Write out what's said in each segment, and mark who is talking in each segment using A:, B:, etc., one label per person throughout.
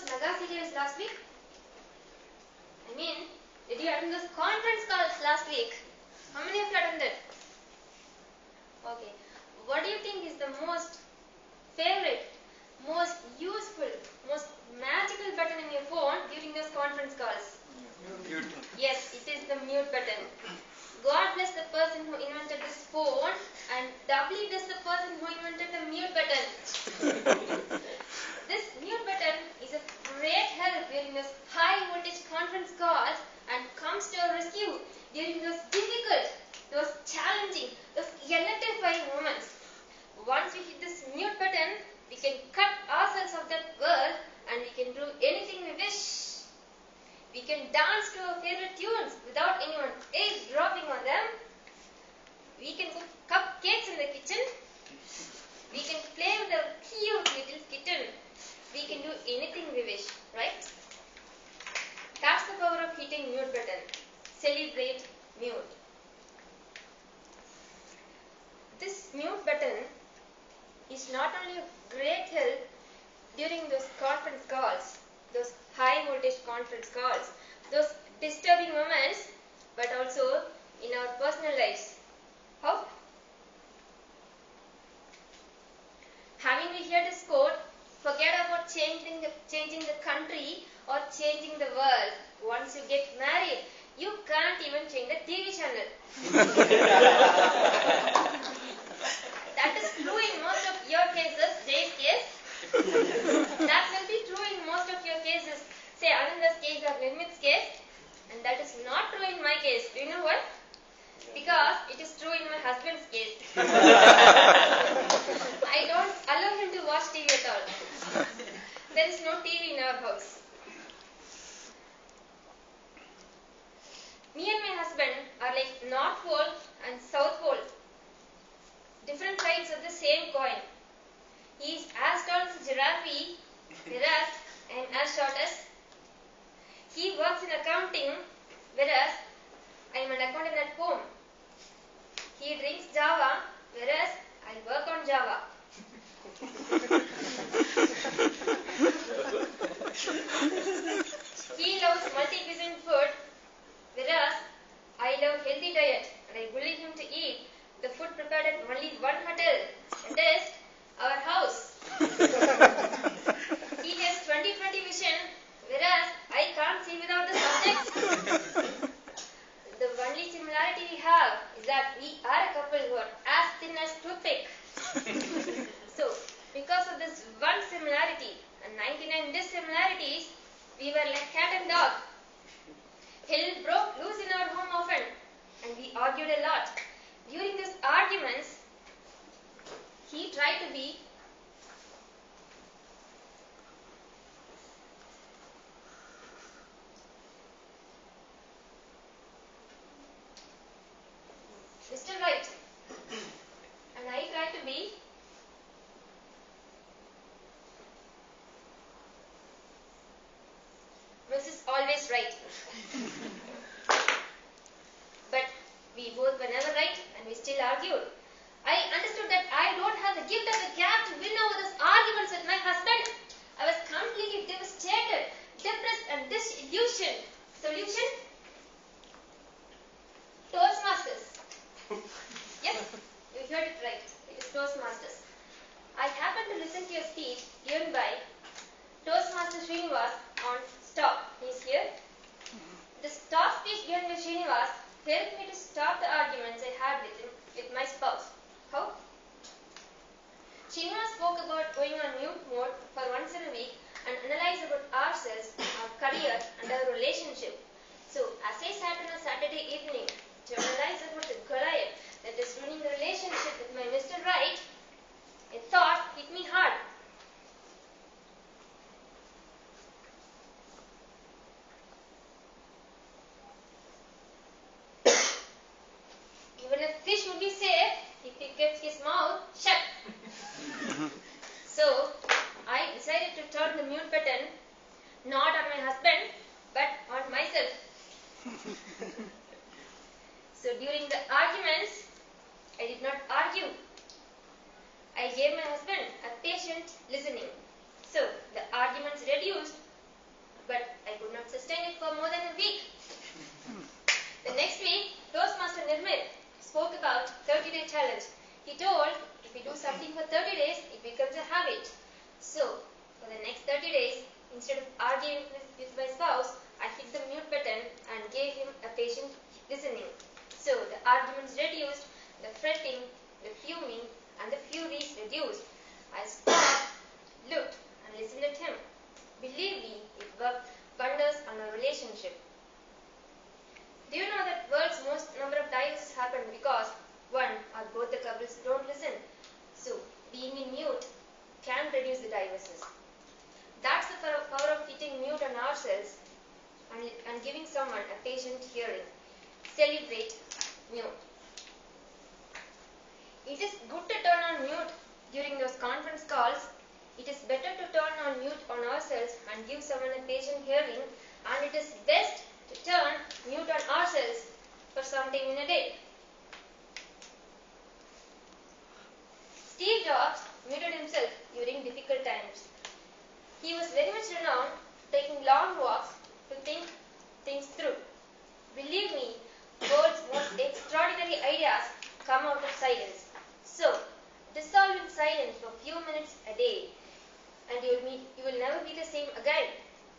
A: those mega failures last week? I mean, did you attend those conference calls last week? How many of you attended? Okay. What do you think is the most favorite, most useful, most magical button in your phone during those conference calls?
B: Mute.
A: Yes, it is the mute button. God bless the person who invented this phone, and doubly bless the person who invented the mute button. This mute button is a great help during those high voltage conference calls and comes to our rescue during those difficult, those challenging, those electrifying moments. Once we hit this mute button, we can cut ourselves off that world and we can do anything we wish. We can dance to our favorite tunes without anyone eavesdropping on them. We can cook cupcakes in the kitchen. We can play with our cute little kitten. We can do anything we wish, right? That's the power of hitting mute button. Celebrate mute. This mute button is not only a great help during those conference calls, those high voltage conference calls, those disturbing moments, but also in our personal lives. How? Having we heard this quote, forget about changing the country or changing the world. Once you get married, you can't even change the TV channel. That is true in most of your cases, Jay's case. That will be true in most of your cases. Say Ananda's case or Nirmit's case. And that is not true in my case. Do you know why? Because it is true in my husband's case. I don't allow him to watch TV at all. There is no TV in our house. Me and my husband are like North Pole and South Pole. Different sides of the same coin. He is as tall as a giraffe, whereas I am as short as. He works in accounting, whereas I am an accountant at home. He drinks Java, whereas I work on Java. He loves multi-cuisine food, whereas I love healthy diet and I bully him to eat the food prepared at only one hotel, that is our house. He has 20/20 vision, whereas I can't see without the subjects. The only similarity we have is that we are a couple who are as thin as toothpick. So, because of this one similarity and 99 dissimilarities, we were like cat and dog. Hell broke loose in our home often, and we argued a lot. During these arguments, he tried to be Mr. Right, and I tried to be Mrs. Always Right. But we both were never right and we still argued. I understood that I don't have the gift of the gab to win over these arguments with my husband. I was completely devastated, depressed and disillusioned. Solution? Toastmasters. Yes, you heard it right. It is Toastmasters. I happened to listen to a speech given by Toastmaster Srinivas on stop. He is here. The stop speech given by Srinivas helped me to stop the arguments I had with my spouse. How? Srinivas spoke about going on mute mode for once in a week and analyze about ourselves, our career and our relationship. So, as I sat on a Saturday evening to analyze about the Goliath that is ruining the relationship with my Mr. Right, a thought hit me hard. Even a fish would be safe if he kept his mouth shut. So, I decided to turn the mute button not on my husband, but on myself. So, during the arguments, I did not argue. I gave my husband a patient listening. So, the arguments reduced but I could not sustain it for more than a week. The next week, Toastmaster Nirmal spoke about 30-day challenge. He told, if we do something for 30 days, it becomes a habit. So, for the next 30 days, instead of arguing with my spouse, I hit the mute button and gave him a patient listening. So, the arguments reduced, the fretting, the fuming, and the furies reduced. I stopped, looked, and listened at him. Believe me, it worked wonders on our relationship. Do you know that world's most number of divorces happen because one or both the couples don't listen? So, being in mute can reduce the divorces. That's the power of hitting mute on ourselves and giving someone a patient hearing. Celebrate mute. It is good to turn on mute during those conference calls. It is better to turn on mute on ourselves and give someone a patient hearing, and it is best to turn mute on ourselves for some time in a day. Steve Jobs muted himself during difficult times. He was very much renowned taking long walks to think things through. Believe me, world's most extraordinary ideas come out of silence. So, dissolve in silence for a few minutes a day, and you will never be the same again.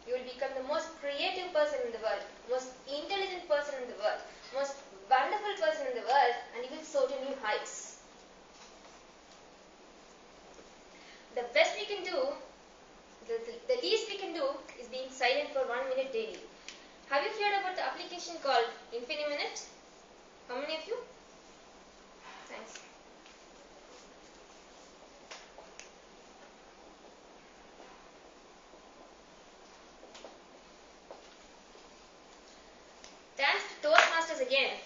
A: You will become the most creative person in the world, most intelligent person in the world, most wonderful person in the world, and you will soar to new heights. The best we can do, the least we can do, is being silent for 1 minute daily. Have you heard about the application called Infiniminute? How many of you? Thanks. Thanks to Toastmasters again.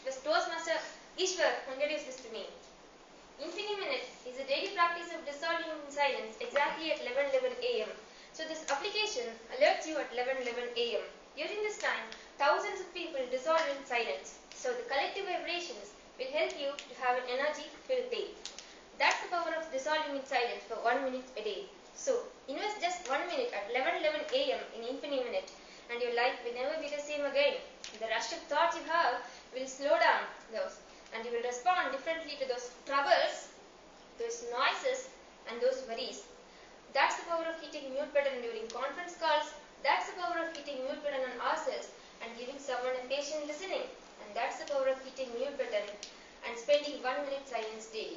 A: This Toastmaster Ishwar introduced this to me. Infiniminute is a daily practice of dissolving in silence exactly at 11:11 a.m. So this application alerts you at 11:11 a.m. During this time, thousands of people dissolve in silence. So the collective vibrations will help you to have an energy-filled day. That's the power of dissolving in silence for 1 minute a day. So invest just 1 minute at 11:11 a.m. in Infiniminute, and your life will never be the same again. The rush of thoughts you have will slow down those, and you will respond differently to those troubles, those noises, and those worries. That's the power of hitting mute button during conference calls. That's the power of hitting mute button on ourselves and giving someone a patient listening. And that's the power of hitting mute button and spending 1 minute silence daily.